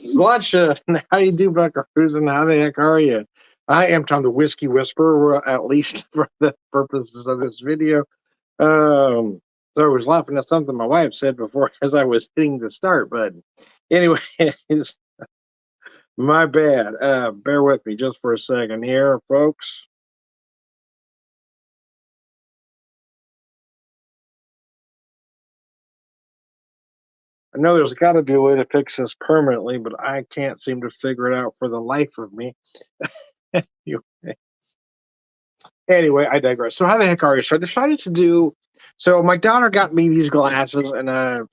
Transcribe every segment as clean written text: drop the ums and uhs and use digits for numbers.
Lunch, how do you do, Buckaroos, and how the heck are you? I am Tom the Whiskey Whisperer, at least for the purposes of this video. So I was laughing at something my wife said before as I was hitting the start button. Anyways, my bad. Bear with me just for a second here, folks. I know there's got to be a way to fix this permanently, but I can't seem to figure it out for the life of me. Anyway, I digress. So how the heck are you? So I decided to do. So my daughter got me these glasses, and I'm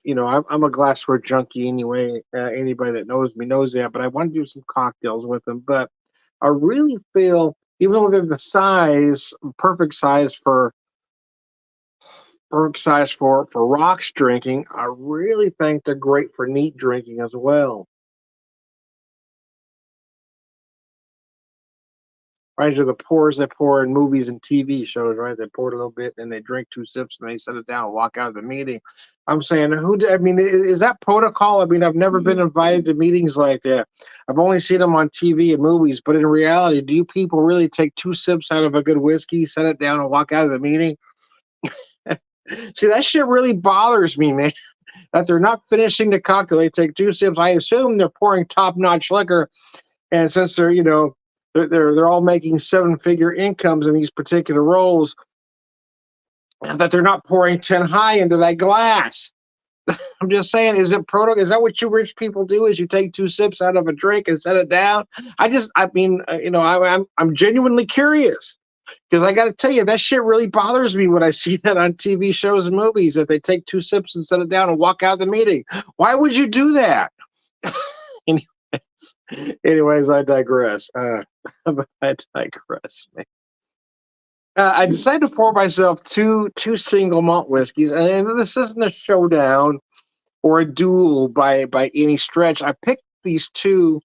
a glassware junkie anyway. Anybody that knows me knows that. But I want to do some cocktails with them. But I really feel, even though they're the size, perfect size for rocks drinking, I really think they're great for neat drinking as well. Right, to the pours they pour in movies and TV shows, right? They pour it a little bit and they drink two sips and they set it down and walk out of the meeting. I'm saying, I mean, is that protocol? I mean, I've never been invited to meetings like that. I've only seen them on TV and movies, but in reality, do you people really take two sips out of a good whiskey, set it down, and walk out of the meeting? See, that shit really bothers me, man. That they're not finishing the cocktail. They take two sips. I assume they're pouring top-notch liquor, and since they're all making seven-figure incomes in these particular roles, that they're not pouring 10 high into that glass. I'm just saying, is it protocol? Is that what you rich people do? Is you take two sips out of a drink and set it down? I'm genuinely curious, because I got to tell you, that shit really bothers me when I see that on TV shows and movies, that they take two sips and set it down and walk out of the meeting. Why would you do that? Anyways, I digress. I digress, man. I decided to pour myself two single malt whiskeys, and this isn't a showdown or a duel by any stretch. I picked these two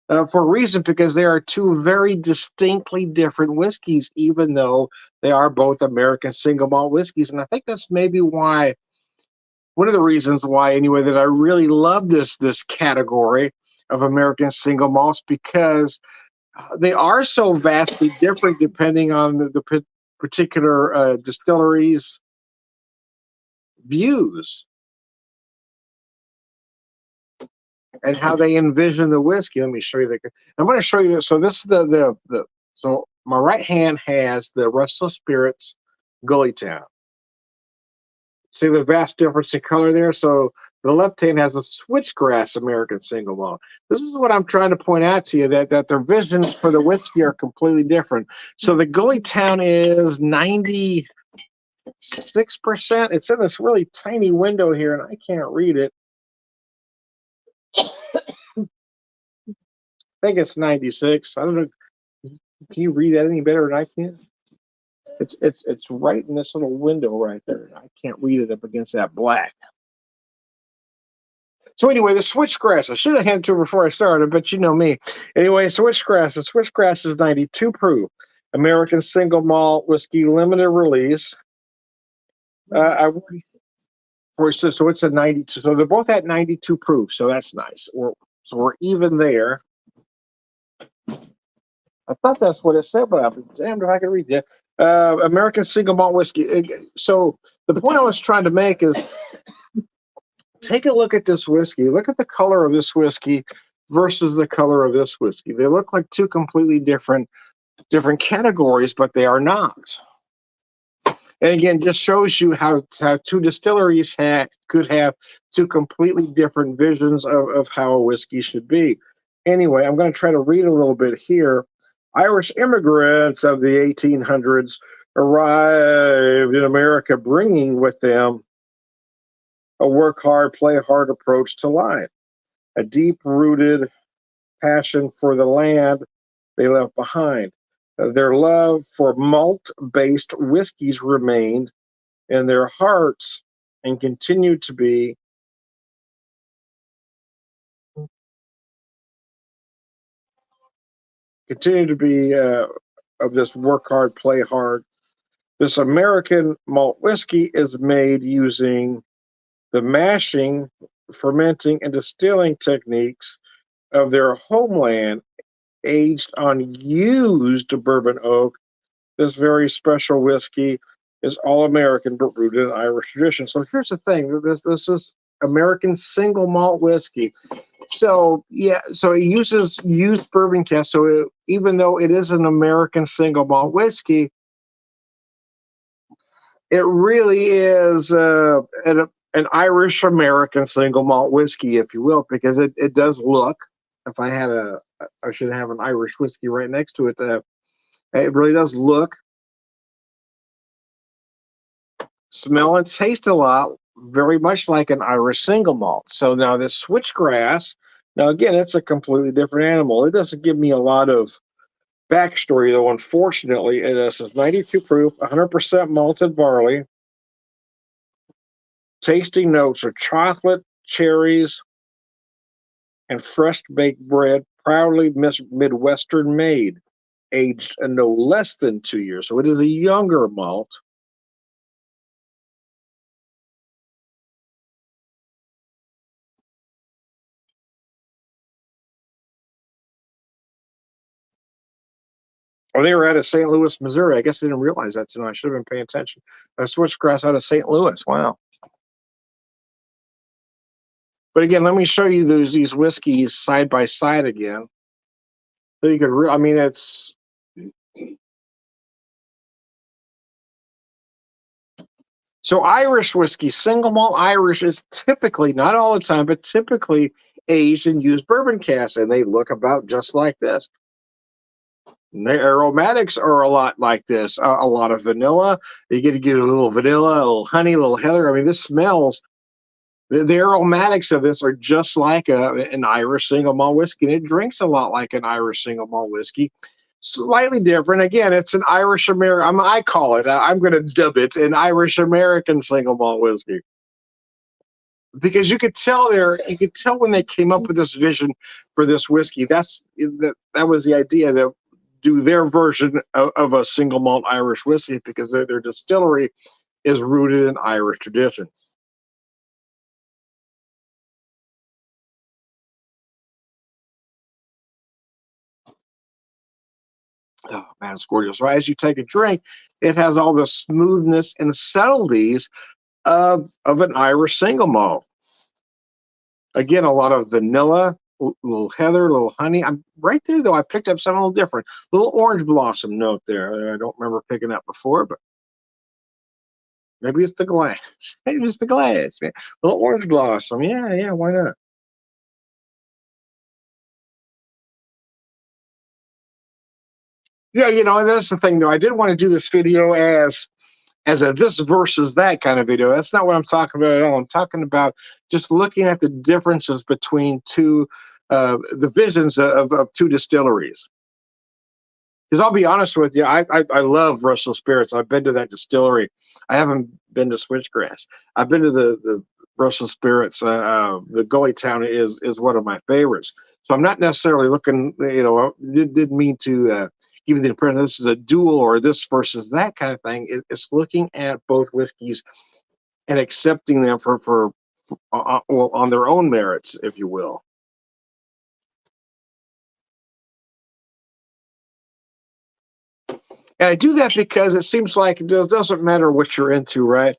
for a reason, because they are two very distinctly different whiskeys, even though they are both American single malt whiskeys. And I think that's maybe why, one of the reasons why, anyway, that I really love this category of American single malts, because they are so vastly different depending on the particular distillery's views and how they envision the whiskey. Let me show you I'm going to show you this. So this is so my right hand has the Restless Spirits Gullytown. See the vast difference in color there? So the left hand has a Switchgrass American single malt. This is what I'm trying to point out to you, that their visions for the whiskey are completely different. So the Gullytown is 96%. It's in this really tiny window here, and I can't read it. I think it's 96. I don't know. Can you read that any better than I can? It's right in this little window right there. I can't read it up against that black. So anyway, the Switchgrass. I should have handed it to her before I started, but you know me. Anyway, Switchgrass. The Switchgrass is 92 proof. American single malt whiskey, limited release. So it's a 92. So they're both at 92 proof. So that's nice. We're even there. I thought that's what it said, but I'm damned if I can read that. American single malt whiskey. So the point I was trying to make is, take a look at this whiskey. Look at the color of this whiskey versus the color of this whiskey. They look like two completely different categories, but they are not. And again, just shows you how two distilleries could have two completely different visions of how a whiskey should be. Anyway, I'm going to try to read a little bit here. Irish immigrants of the 1800s arrived in America, bringing with them a work hard, play hard approach to life, a deep-rooted passion for the land they left behind. Their love for malt-based whiskeys remained in their hearts and continue to be of this work hard, play hard. This American malt whiskey is made using the mashing fermenting, and distilling techniques of their homeland, aged on used bourbon oak. This very special whiskey is all American but rooted in Irish tradition. So here's the thing: this is American single malt whiskey. So yeah, so it uses used bourbon cask. So even though it is an American single malt whiskey, it really is an Irish American single malt whiskey, if you will, because it does look. If I had I should have an Irish whiskey right next to it. It really does look, smell, and taste a lot, very much like an Irish single malt. So now this switchgrass, now again, it's a completely different animal. It doesn't give me a lot of backstory, though, unfortunately. This is 92 proof, 100% malted barley. Tasting notes are chocolate, cherries, and fresh baked bread, proudly Midwestern made, aged in no less than 2 years. So it is a younger malt. Oh, they were out of St. Louis, Missouri. I guess I didn't realize that tonight. I should have been paying attention. Switchgrass out of St. Louis. Wow. But again, let me show you these whiskeys side by side again. So you could, I mean, it's so Irish whiskey, single malt Irish is typically, not all the time, but typically aged in used bourbon casks, and they look about just like this. The aromatics are a lot like this. A lot of vanilla. You get to get a little vanilla, a little honey, a little heather. I mean, this smells. The aromatics of this are just like an Irish single malt whiskey, and it drinks a lot like an Irish single malt whiskey. Slightly different. Again, it's an Irish American. I call it. I'm going to dub it an Irish American single malt whiskey, because you could tell there. You could tell when they came up with this vision for this whiskey. That was the idea, that do their version of a single malt Irish whiskey, because their distillery is rooted in Irish tradition. Oh man, it's gorgeous. So as you take a drink, it has all the smoothness and subtleties of an Irish single malt. Again, a lot of vanilla, little heather, a little honey. I'm right there though. I picked up something a little different. Little orange blossom note there. I don't remember picking up before, but maybe it's the glass. Maybe it's the glass. Man. Little orange blossom. Yeah, yeah. Why not? Yeah, that's the thing though. I didn't want to do this video as a this versus that kind of video. That's not what I'm talking about at all. I'm talking about just looking at the differences between the visions of two distilleries. Because I'll be honest with you, I love Restless Spirits. I've been to that distillery. I haven't been to Switchgrass. I've been to the Restless Spirits. The Gullytown is one of my favorites. So I'm not necessarily looking. Didn't mean to give you the impression this is a duel or this versus that kind of thing. It's looking at both whiskeys and accepting them for well, on their own merits, if you will. And I do that because it seems like it doesn't matter what you're into, right?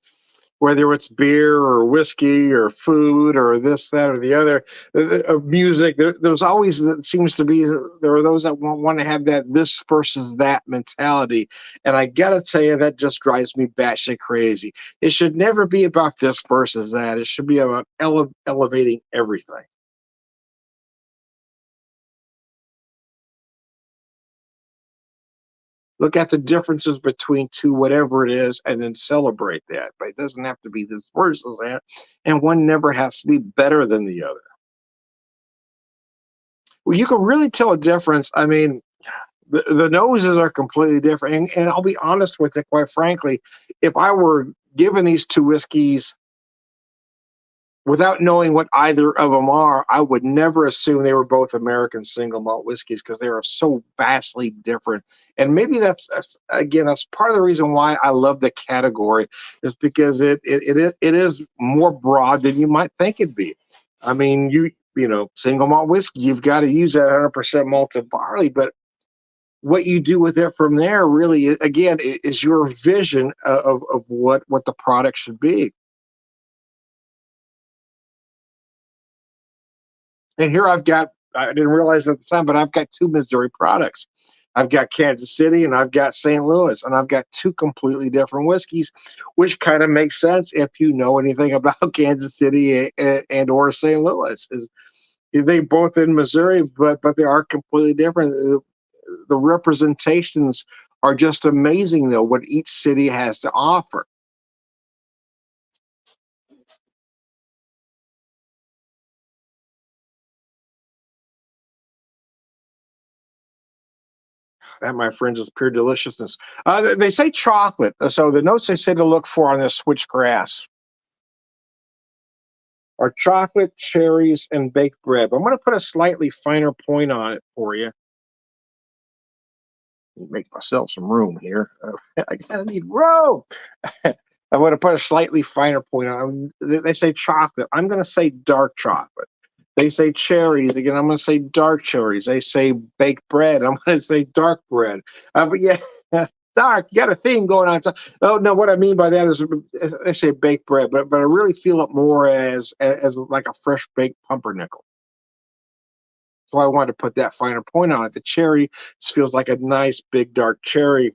Whether it's beer or whiskey or food or this, that, or the other, music, there's always, it seems to be, there are those that want to have that this versus that mentality. And I got to tell you, that just drives me batshit crazy. It should never be about this versus that. It should be about elevating everything. Look at the differences between two, whatever it is, and then celebrate that. But it doesn't have to be this versus that. And one never has to be better than the other. Well, you can really tell a difference. I mean, the noses are completely different. And I'll be honest with you, quite frankly, if I were given these two whiskeys without knowing what either of them are, I would never assume they were both American single malt whiskeys, because they are so vastly different. And maybe that's again, that's part of the reason why I love the category, is because it is more broad than you might think it'd be. I mean, single malt whiskey, you've got to use that 100% malted barley, but what you do with it from there really, again, is your vision of what the product should be. And here I didn't realize at the time, but I've got two Missouri products. I've got Kansas City and I've got St. Louis, and I've got two completely different whiskeys, which kind of makes sense if you know anything about Kansas City and or St. Louis. Is they both in Missouri, but they are completely different. The representations are just amazing, though, what each city has to offer. That, my friends, is pure deliciousness. They say chocolate. So the notes they say to look for on this switchgrass are chocolate, cherries, and baked bread. But I'm going to put a slightly finer point on it for you. Make myself some room here. I gotta need room. I'm going to put a slightly finer point on. They say chocolate. I'm going to say dark chocolate. They say cherries. Again, I'm going to say dark cherries. They say baked bread. I'm going to say dark bread. But yeah, dark. You got a theme going on. Oh no, what I mean by that is they say baked bread, but I really feel it more as like a fresh baked pumpernickel. So I wanted to put that finer point on it. The cherry just feels like a nice big dark cherry.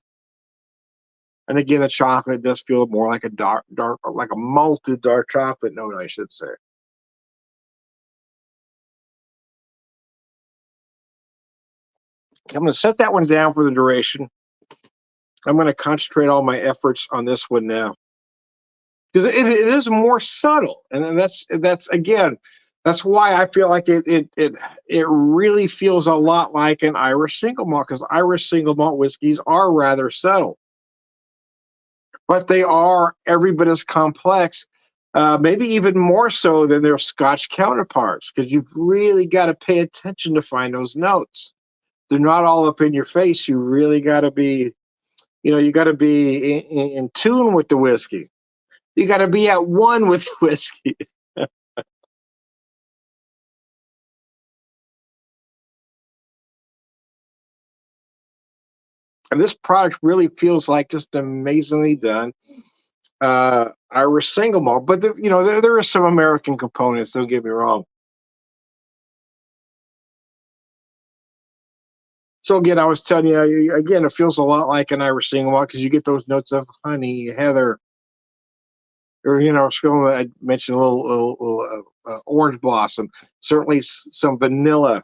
And again, the chocolate does feel more like a dark, like a malted dark chocolate note, I should say. I'm going to set that one down for the duration. I'm going to concentrate all my efforts on this one now because it is more subtle, and that's again, that's why I feel like it really feels a lot like an Irish single malt because Irish single malt whiskeys are rather subtle, but they are every bit as complex. Maybe even more so than their Scotch counterparts, because you've really got to pay attention to find those notes. They're not all up in your face. You really got to be, you got to be in tune with the whiskey. You got to be at one with whiskey. And this product really feels like just amazingly done. Irish single malt, but there are some American components. Don't get me wrong. So again, I was telling you again, it feels a lot like an Irish single malt because you get those notes of honey, heather, or I was feeling I mentioned a little orange blossom, certainly some vanilla.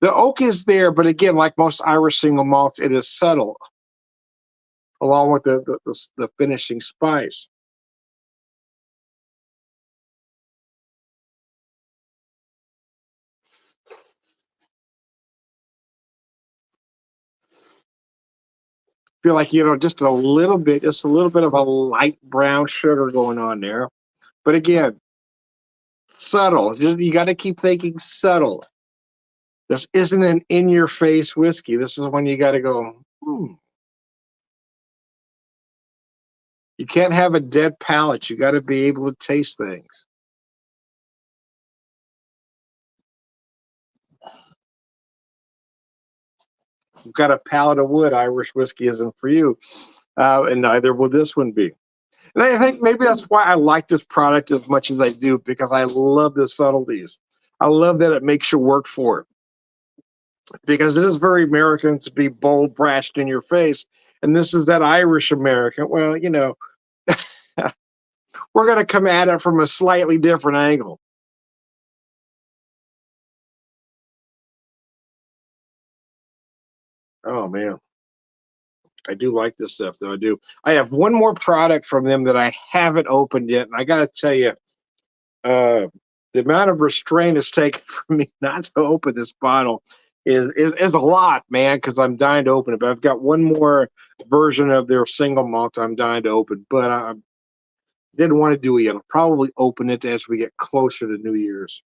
The oak is there, but again, like most Irish single malts, it is subtle, along with the finishing spice. Feel like just a little bit of a light brown sugar going on there. But again, subtle. You got to keep thinking subtle. This isn't an in-your-face whiskey. This is when you got to go. You can't have a dead palate. You got to be able to taste things. You've got a palate of wood. Irish whiskey isn't for you, and neither will this one be. And I think maybe that's why I like this product as much as I do because I love the subtleties. I love that it makes you work for it because it is very American to be bold, brashed in your face, and this is that Irish American. Well, we're going to come at it from a slightly different angle. Oh man, I do like this stuff though. I do. I have one more product from them that I haven't opened yet, and I got to tell you, uh, the amount of restraint it's taken for me not to open this bottle is a lot, man. Because I'm dying to open it, but I've got one more version of their single malt I'm dying to open, but I didn't want to do it yet. I'll probably open it as we get closer to New Year's.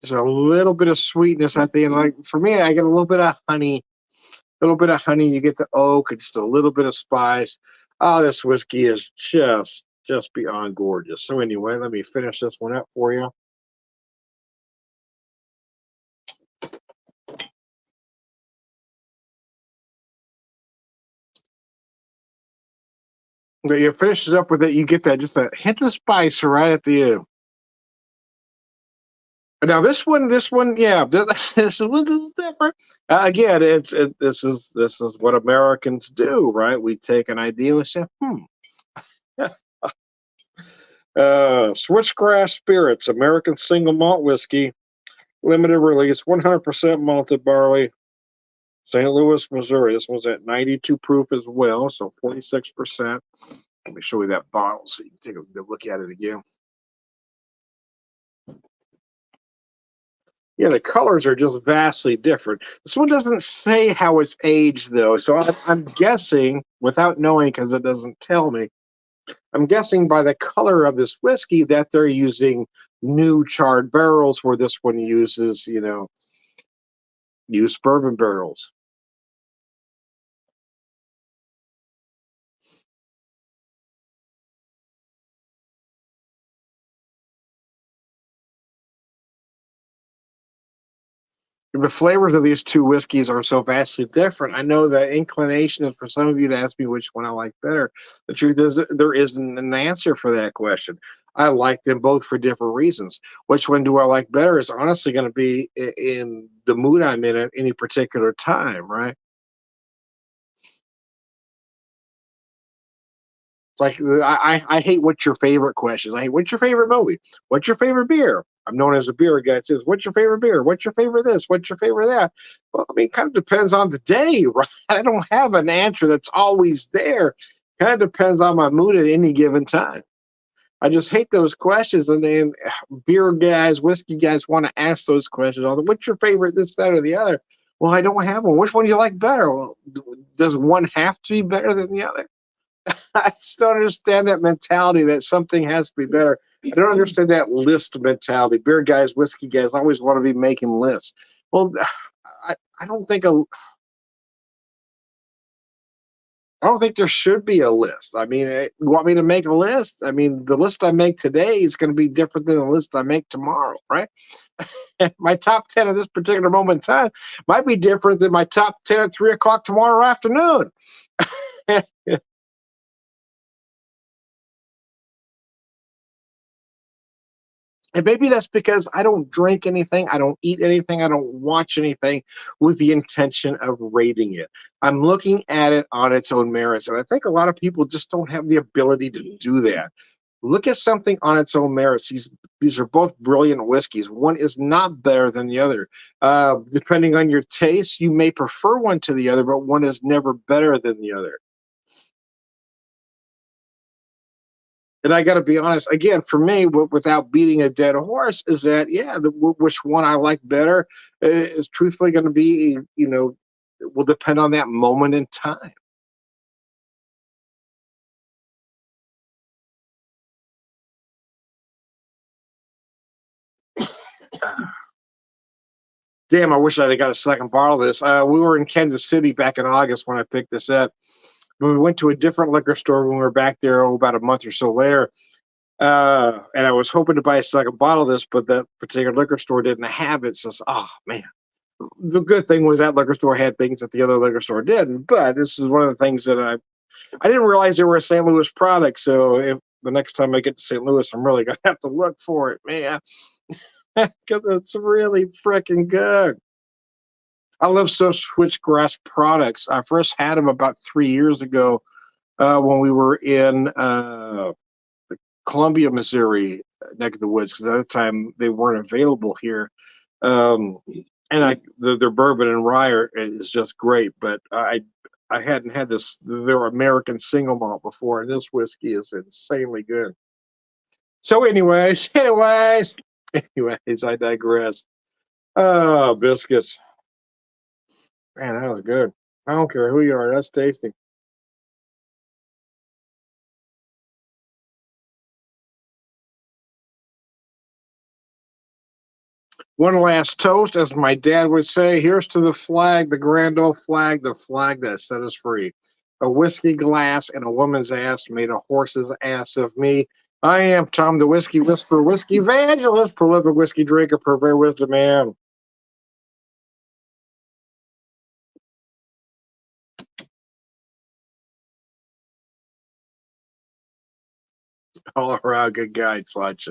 Just a little bit of sweetness at the end. Like for me, I get a little bit of honey, a little bit of honey. You get the oak and just a little bit of spice. Oh, this whiskey is just beyond gorgeous. So anyway, let me finish this one up for you. But you finish it up with it, you get that just a hint of spice right at the end. Now this one, yeah, this is a little different. Again, this is what Americans do, right? We take an idea and say, Switchgrass Spirits, American single malt whiskey, limited release, 100% malted barley, St. Louis, Missouri. This one's at 92 proof as well, so 46%. Let me show you that bottle so you can take a good look at it again. Yeah, the colors are just vastly different. This one doesn't say how it's aged, though, so I'm guessing, without knowing because it doesn't tell me, I'm guessing by the color of this whiskey that they're using new charred barrels where this one uses, used bourbon barrels. The flavors of these two whiskeys are so vastly different. I know the inclination is for some of you to ask me which one I like better. The truth is, there isn't an answer for that question. I like them both for different reasons. Which one do I like better is honestly going to be in the mood I'm in at any particular time, right? Like I hate what's your favorite questions. I hate what's your favorite movie? What's your favorite beer? I'm known as a beer guy. It says, what's your favorite beer? What's your favorite this? What's your favorite that? Well, I mean, it kind of depends on the day, right? I don't have an answer that's always there. Kind of depends on my mood at any given time. I just hate those questions. And then beer guys, whiskey guys want to ask those questions. What's your favorite, this, that, or the other? Well, I don't have one. Which one do you like better? Well, does one have to be better than the other? I just don't understand that mentality that something has to be better. I don't understand that list mentality. Beer guys, whiskey guys always want to be making lists. Well, I don't think I don't think there should be a list. I mean, you want me to make a list? I mean, the list I make today is going to be different than the list I make tomorrow, right? My top 10 at this particular moment in time might be different than my top 10 at 3 o'clock tomorrow afternoon. And maybe that's because I don't drink anything, I don't eat anything, I don't watch anything with the intention of rating it. I'm looking at it on its own merits. And I think a lot of people just don't have the ability to do that. Look at something on its own merits. These are both brilliant whiskeys. One is not better than the other. Depending on your taste, you may prefer one to the other, but one is never better than the other. And I got to be honest again. For me, without beating a dead horse, is that yeah, which one I like better is truthfully going to be will depend on that moment in time. Damn, I wish I'd have got a second bottle of this. We were in Kansas City back in August when I picked this up. But we went to a different liquor store when we were back there about a month or so later. And I was hoping to buy a second bottle of this, but that particular liquor store didn't have it. So, oh man, the good thing was that liquor store had things that the other liquor store didn't. But this is one of the things that I didn't realize they were a St. Louis product. So if the next time I get to St. Louis, I'm really gonna have to look for it, man, because it's really freaking good. I love some switchgrass products. I first had them about 3 years ago when we were in Columbia, Missouri, neck of the woods, because at the time they weren't available here. Um, and their bourbon and rye is just great, but I hadn't had their American single malt before, and this whiskey is insanely good. So, anyways, I digress. Oh, biscuits, man, that was good. I don't care who you are, that's tasty. One last toast, as my dad would say. Here's to the flag, the grand old flag, the flag that set us free. A whiskey glass and a woman's ass made a horse's ass of me. I am Tom the Whiskey Whisperer, Whiskey Evangelist, prolific whiskey drinker, purveyor wisdom man. All around good guy, Sludge.